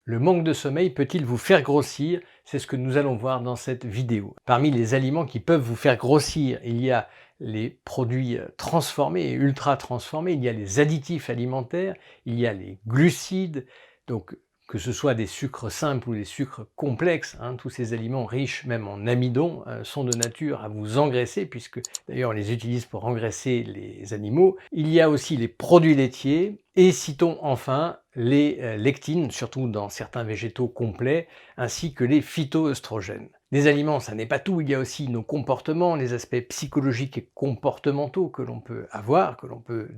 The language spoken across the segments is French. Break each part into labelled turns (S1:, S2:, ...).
S1: Le manque de sommeil peut-il vous faire grossir? C'est ce que nous allons voir dans cette vidéo. Parmi les aliments qui peuvent vous faire grossir, il y a les produits transformés et ultra transformés, il y a les additifs alimentaires, il y a les glucides, donc que ce soit des sucres simples ou des sucres complexes, tous ces aliments riches même en amidon sont de nature à vous engraisser, puisque d'ailleurs on les utilise pour engraisser les animaux. Il y a aussi les produits laitiers, et citons enfin les lectines, surtout dans certains végétaux complets, ainsi que les phytoœstrogènes. Les aliments, ça n'est pas tout, il y a aussi nos comportements, les aspects psychologiques et comportementaux que l'on peut avoir, que l'on peut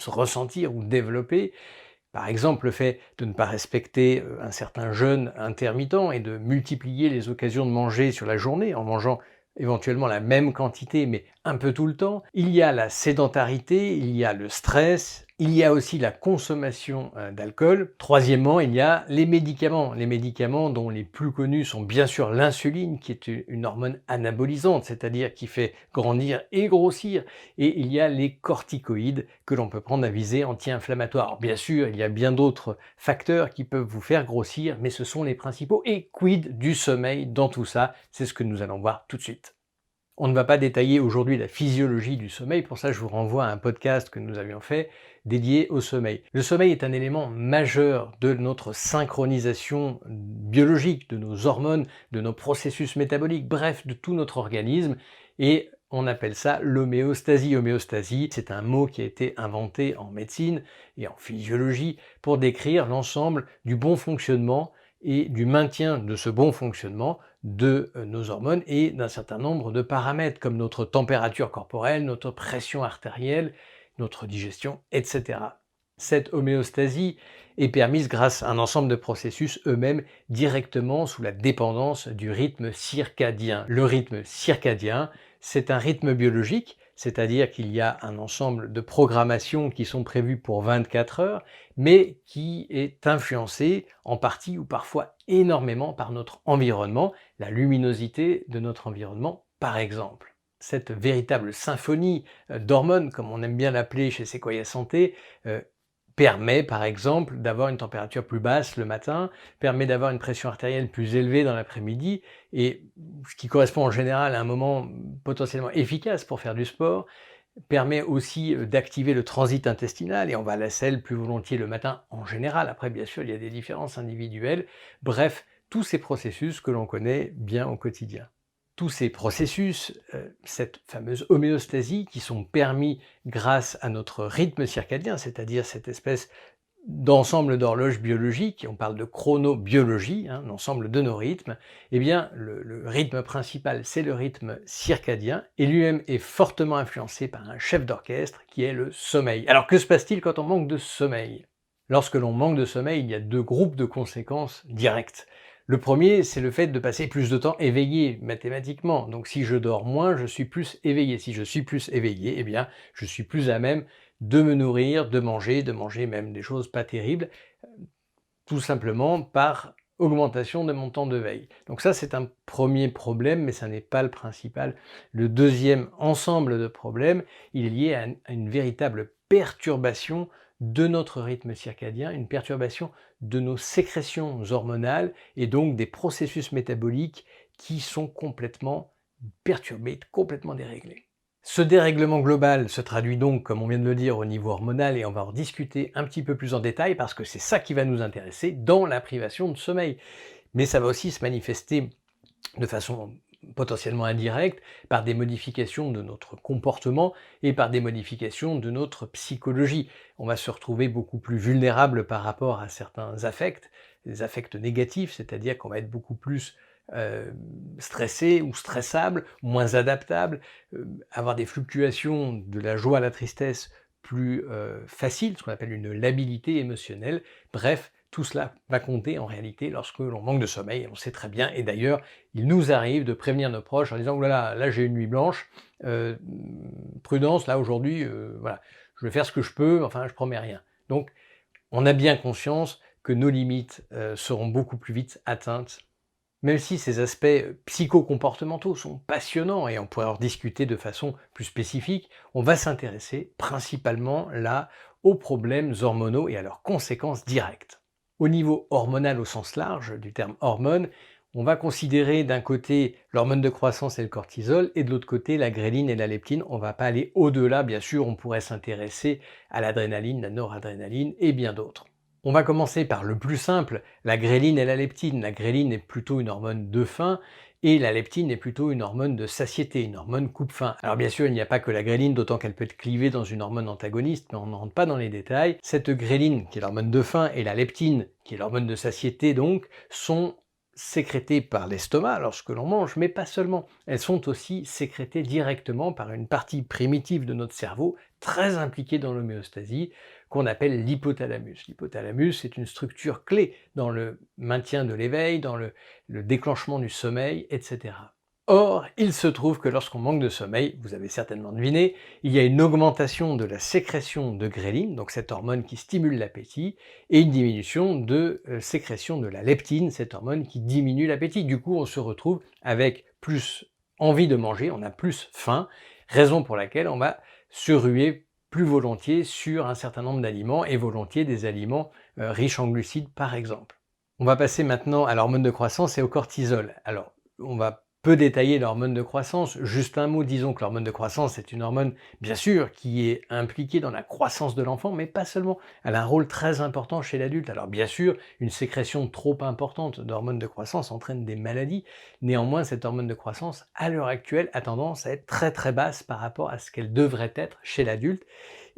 S1: ressentir ou développer. Par exemple, le fait de ne pas respecter un certain jeûne intermittent et de multiplier les occasions de manger sur la journée en mangeant éventuellement la même quantité mais un peu tout le temps. Il y a la sédentarité, il y a le stress, il y a aussi la consommation d'alcool. Troisièmement, il y a les médicaments dont les plus connus sont bien sûr l'insuline, qui est une hormone anabolisante, c'est-à-dire qui fait grandir et grossir, et il y a les corticoïdes que l'on peut prendre à visée anti-inflammatoire. Alors bien sûr, il y a bien d'autres facteurs qui peuvent vous faire grossir, mais ce sont les principaux. Et quid du sommeil dans tout ça? C'est ce que nous allons voir tout de suite. On ne va pas détailler aujourd'hui la physiologie du sommeil, pour ça je vous renvoie à un podcast que nous avions fait dédié au sommeil. Le sommeil est un élément majeur de notre synchronisation biologique, de nos hormones, de nos processus métaboliques, bref, de tout notre organisme, et on appelle ça l'homéostasie. Homéostasie, c'est un mot qui a été inventé en médecine et en physiologie pour décrire l'ensemble du bon fonctionnement et du maintien de ce bon fonctionnement de nos hormones et d'un certain nombre de paramètres comme notre température corporelle, notre pression artérielle, notre digestion, etc. Cette homéostasie est permise grâce à un ensemble de processus eux-mêmes directement sous la dépendance du rythme circadien. Le rythme circadien, c'est un rythme biologique, c'est-à-dire qu'il y a un ensemble de programmations qui sont prévues pour 24 heures, mais qui est influencé en partie ou parfois énormément par notre environnement, la luminosité de notre environnement par exemple. Cette véritable symphonie d'hormones, comme on aime bien l'appeler chez Sequoia Santé, permet par exemple d'avoir une température plus basse le matin, permet d'avoir une pression artérielle plus élevée dans l'après-midi, et ce qui correspond en général à un moment potentiellement efficace pour faire du sport, permet aussi d'activer le transit intestinal, et on va à la selle plus volontiers le matin en général. Après, bien sûr, il y a des différences individuelles. Bref, tous ces processus que l'on connaît bien au quotidien. Tous ces processus, cette fameuse homéostasie, qui sont permis grâce à notre rythme circadien, c'est-à-dire cette espèce d'ensemble d'horloges biologiques, on parle de chronobiologie, l'ensemble de nos rythmes, eh bien le rythme principal c'est le rythme circadien, et lui-même est fortement influencé par un chef d'orchestre qui est le sommeil. Alors que se passe-t-il quand on manque de sommeil? Lorsque l'on manque de sommeil, il y a deux groupes de conséquences directes. Le premier, c'est le fait de passer plus de temps éveillé, mathématiquement. Donc si je dors moins, je suis plus éveillé. Si je suis plus éveillé, eh bien je suis plus à même de me nourrir, de manger même des choses pas terribles, tout simplement par augmentation de mon temps de veille. Donc ça, c'est un premier problème, mais ça n'est pas le principal. Le deuxième ensemble de problèmes, il est lié à une véritable perturbation de notre rythme circadien, une perturbation de nos sécrétions hormonales et donc des processus métaboliques qui sont complètement perturbés, complètement déréglés. Ce dérèglement global se traduit donc, comme on vient de le dire, au niveau hormonal, et on va en discuter un petit peu plus en détail parce que c'est ça qui va nous intéresser dans la privation de sommeil. Mais ça va aussi se manifester de façon potentiellement indirecte par des modifications de notre comportement et par des modifications de notre psychologie. On va se retrouver beaucoup plus vulnérable par rapport à certains affects, des affects négatifs, c'est-à-dire qu'on va être beaucoup plus stressé ou stressable, moins adaptable, avoir des fluctuations de la joie à la tristesse plus faciles, ce qu'on appelle une labilité émotionnelle. Bref, tout cela va compter en réalité lorsque l'on manque de sommeil, on sait très bien, et d'ailleurs, il nous arrive de prévenir nos proches en disant « Oulala, là j'ai une nuit blanche, prudence, là aujourd'hui, voilà, je vais faire ce que je peux, enfin je promets rien ». Donc, on a bien conscience que nos limites seront beaucoup plus vite atteintes. Même si ces aspects psycho-comportementaux sont passionnants et on pourrait en discuter de façon plus spécifique, on va s'intéresser principalement là aux problèmes hormonaux et à leurs conséquences directes. Au niveau hormonal au sens large du terme hormone, on va considérer d'un côté l'hormone de croissance et le cortisol, et de l'autre côté la gréline et la leptine. On ne va pas aller au-delà, bien sûr, on pourrait s'intéresser à l'adrénaline, la noradrénaline et bien d'autres. On va commencer par le plus simple, la gréline et la leptine. La gréline est plutôt une hormone de faim, et la leptine est plutôt une hormone de satiété, une hormone coupe-faim. Alors bien sûr, il n'y a pas que la gréline, d'autant qu'elle peut être clivée dans une hormone antagoniste, mais on ne rentre pas dans les détails. Cette gréline, qui est l'hormone de faim, et la leptine, qui est l'hormone de satiété donc, sont sécrétées par l'estomac lorsque l'on mange, mais pas seulement. Elles sont aussi sécrétées directement par une partie primitive de notre cerveau, très impliquée dans l'homéostasie, qu'on appelle l'hypothalamus. L'hypothalamus est une structure clé dans le maintien de l'éveil, dans le déclenchement du sommeil, etc. Or, il se trouve que lorsqu'on manque de sommeil, vous avez certainement deviné, il y a une augmentation de la sécrétion de gréline, donc cette hormone qui stimule l'appétit, et une diminution de sécrétion de la leptine, cette hormone qui diminue l'appétit. Du coup, on se retrouve avec plus envie de manger, on a plus faim, raison pour laquelle on va se ruer plus volontiers sur un certain nombre d'aliments, et volontiers des aliments riches en glucides par exemple. On va passer maintenant à l'hormone de croissance et au cortisol. Alors, on va peu détailler l'hormone de croissance, juste un mot, disons que l'hormone de croissance est une hormone, bien sûr, qui est impliquée dans la croissance de l'enfant, mais pas seulement. Elle a un rôle très important chez l'adulte. Alors bien sûr, une sécrétion trop importante d'hormones de croissance entraîne des maladies. Néanmoins, cette hormone de croissance, à l'heure actuelle, a tendance à être très très basse par rapport à ce qu'elle devrait être chez l'adulte.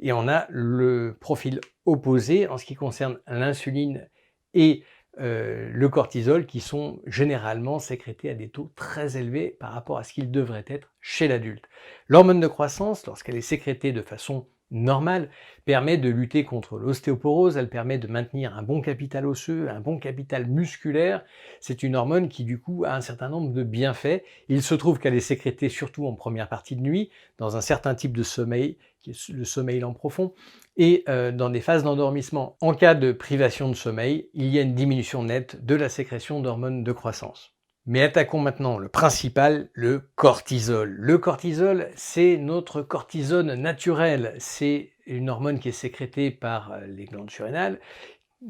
S1: Et on a le profil opposé en ce qui concerne l'insuline et le cortisol, qui sont généralement sécrétés à des taux très élevés par rapport à ce qu'ils devraient être chez l'adulte. L'hormone de croissance, lorsqu'elle est sécrétée de façon normale, permet de lutter contre l'ostéoporose, elle permet de maintenir un bon capital osseux, un bon capital musculaire. C'est une hormone qui du coup a un certain nombre de bienfaits. Il se trouve qu'elle est sécrétée surtout en première partie de nuit, dans un certain type de sommeil, qui est le sommeil lent profond, et dans des phases d'endormissement. En cas de privation de sommeil, il y a une diminution nette de la sécrétion d'hormones de croissance. Mais attaquons maintenant le principal, le cortisol. Le cortisol, c'est notre cortisone naturel. C'est une hormone qui est sécrétée par les glandes surrénales,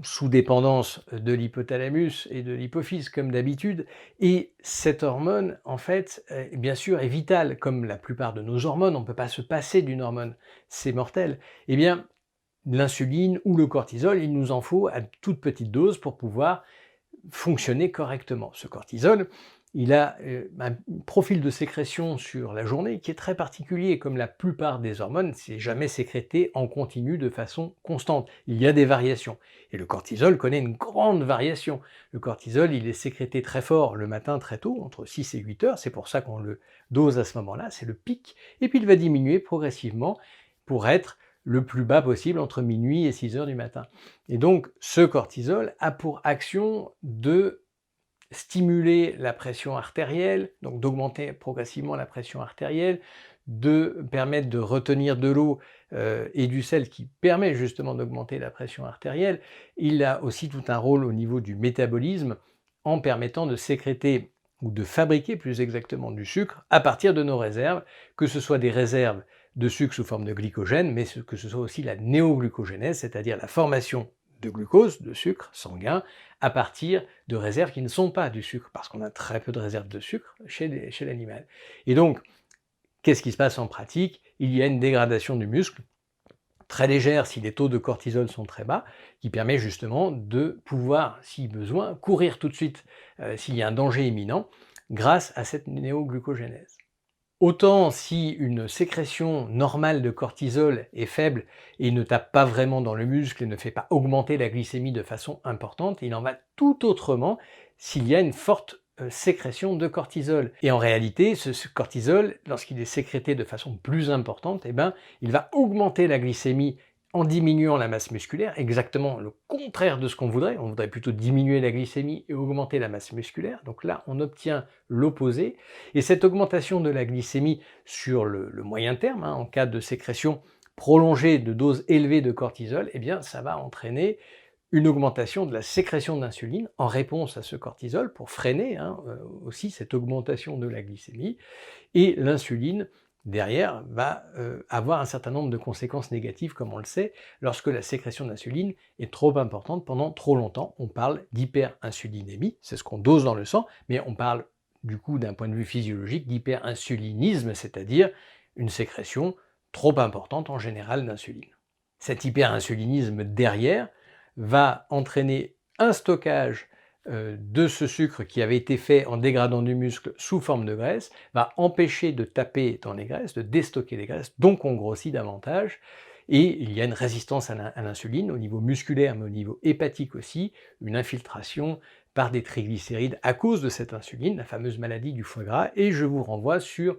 S1: sous dépendance de l'hypothalamus et de l'hypophyse comme d'habitude, et cette hormone, en fait, bien sûr, est vitale. Comme la plupart de nos hormones, on ne peut pas se passer d'une hormone, c'est mortel. Eh bien, l'insuline ou le cortisol, il nous en faut à toute petite dose pour pouvoir fonctionner correctement. Ce cortisol, il a un profil de sécrétion sur la journée qui est très particulier. Comme la plupart des hormones, c'est jamais sécrété en continu de façon constante. Il y a des variations. Et le cortisol connaît une grande variation. Le cortisol, il est sécrété très fort le matin très tôt, entre 6 et 8 heures. C'est pour ça qu'on le dose à ce moment-là, c'est le pic. Et puis il va diminuer progressivement pour être le plus bas possible entre minuit et 6 heures du matin. Et donc ce cortisol a pour action de stimuler la pression artérielle, donc d'augmenter progressivement la pression artérielle, de permettre de retenir de l'eau et du sel, qui permet justement d'augmenter la pression artérielle. Il a aussi tout un rôle au niveau du métabolisme, en permettant de sécréter ou de fabriquer plus exactement du sucre à partir de nos réserves, que ce soit des réserves de sucre sous forme de glycogène, mais que ce soit aussi la néoglucogénèse, c'est-à-dire la formation de glucose, de sucre sanguin, à partir de réserves qui ne sont pas du sucre, parce qu'on a très peu de réserves de sucre chez l'animal. Et donc, qu'est-ce qui se passe en pratique? Il y a une dégradation du muscle, très légère si les taux de cortisol sont très bas, qui permet justement de pouvoir, si besoin, courir tout de suite s'il y a un danger imminent, grâce à cette néoglucogénèse. Autant si une sécrétion normale de cortisol est faible et ne tape pas vraiment dans le muscle et ne fait pas augmenter la glycémie de façon importante, il en va tout autrement s'il y a une forte sécrétion de cortisol. Et en réalité, ce cortisol, lorsqu'il est sécrété de façon plus importante, eh ben, il va augmenter la glycémie en diminuant la masse musculaire, exactement le contraire de ce qu'on voudrait. On voudrait plutôt diminuer la glycémie et augmenter la masse musculaire. Donc là, on obtient l'opposé. Et cette augmentation de la glycémie sur le moyen terme, en cas de sécrétion prolongée de doses élevées de cortisol, eh bien, ça va entraîner une augmentation de la sécrétion d'insuline en réponse à ce cortisol pour freiner aussi cette augmentation de la glycémie. Et l'insuline derrière, va avoir un certain nombre de conséquences négatives, comme on le sait, lorsque la sécrétion d'insuline est trop importante pendant trop longtemps. On parle d'hyperinsulinémie, c'est ce qu'on dose dans le sang, mais on parle du coup d'un point de vue physiologique d'hyperinsulinisme, c'est-à-dire une sécrétion trop importante en général d'insuline. Cet hyperinsulinisme derrière va entraîner un stockage de ce sucre qui avait été fait en dégradant du muscle sous forme de graisse, va empêcher de taper dans les graisses, de déstocker les graisses, donc on grossit davantage, et il y a une résistance à l'insuline au niveau musculaire, mais au niveau hépatique aussi, une infiltration par des triglycérides à cause de cette insuline, la fameuse maladie du foie gras, et je vous renvoie sur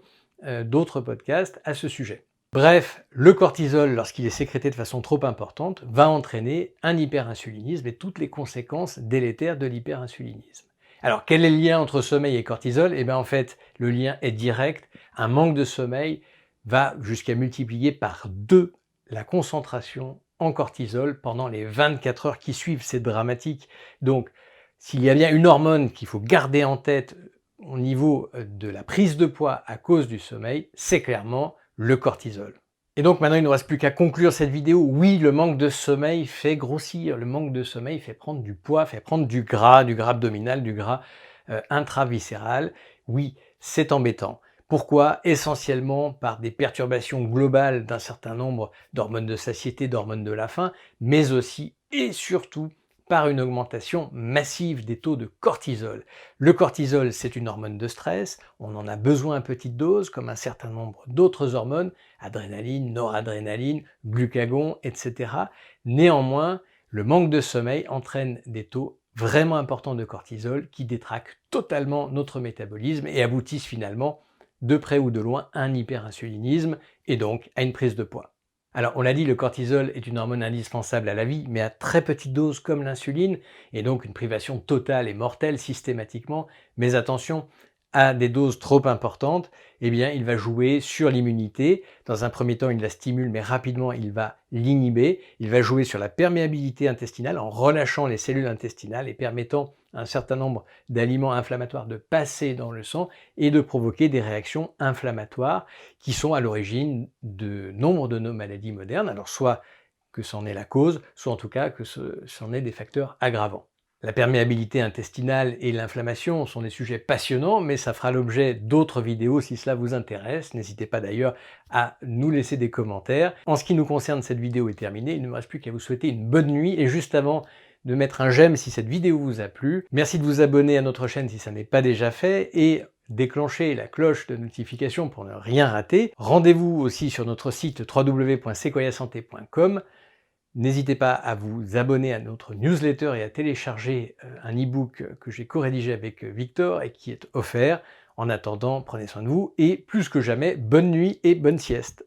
S1: d'autres podcasts à ce sujet. Bref, le cortisol, lorsqu'il est sécrété de façon trop importante, va entraîner un hyperinsulinisme et toutes les conséquences délétères de l'hyperinsulinisme. Alors, quel est le lien entre sommeil et cortisol? Eh bien, en fait, le lien est direct. Un manque de sommeil va jusqu'à multiplier par 2 la concentration en cortisol pendant les 24 heures qui suivent. C'est dramatique. Donc, s'il y a bien une hormone qu'il faut garder en tête au niveau de la prise de poids à cause du sommeil, c'est clairement le cortisol. Et donc maintenant, il ne nous reste plus qu'à conclure cette vidéo. Oui, le manque de sommeil fait grossir, le manque de sommeil fait prendre du poids, fait prendre du gras abdominal, du gras intraviscéral. Oui, c'est embêtant. Pourquoi? Essentiellement par des perturbations globales d'un certain nombre d'hormones de satiété, d'hormones de la faim, mais aussi et surtout par une augmentation massive des taux de cortisol. Le cortisol, c'est une hormone de stress, on en a besoin à petite dose, comme un certain nombre d'autres hormones, adrénaline, noradrénaline, glucagon, etc. Néanmoins, le manque de sommeil entraîne des taux vraiment importants de cortisol qui détraquent totalement notre métabolisme et aboutissent finalement, de près ou de loin, à un hyperinsulinisme et donc à une prise de poids. Alors, on l'a dit, le cortisol est une hormone indispensable à la vie, mais à très petite dose comme l'insuline, et donc une privation totale et mortelle systématiquement. Mais attention, à des doses trop importantes, eh bien, il va jouer sur l'immunité. Dans un premier temps, il la stimule, mais rapidement, il va l'inhiber. Il va jouer sur la perméabilité intestinale en relâchant les cellules intestinales et permettant à un certain nombre d'aliments inflammatoires de passer dans le sang et de provoquer des réactions inflammatoires qui sont à l'origine de nombre de nos maladies modernes. Alors, soit que c'en est la cause, soit en tout cas que c'en est des facteurs aggravants. La perméabilité intestinale et l'inflammation sont des sujets passionnants, mais ça fera l'objet d'autres vidéos si cela vous intéresse. N'hésitez pas d'ailleurs à nous laisser des commentaires. En ce qui nous concerne, cette vidéo est terminée. Il ne me reste plus qu'à vous souhaiter une bonne nuit et juste avant de mettre un j'aime si cette vidéo vous a plu. Merci de vous abonner à notre chaîne si ça n'est pas déjà fait et déclencher la cloche de notification pour ne rien rater. Rendez-vous aussi sur notre site www.sequoiasanté.com. N'hésitez pas à vous abonner à notre newsletter et à télécharger un e-book que j'ai co-rédigé avec Victor et qui est offert. En attendant, prenez soin de vous et plus que jamais, bonne nuit et bonne sieste.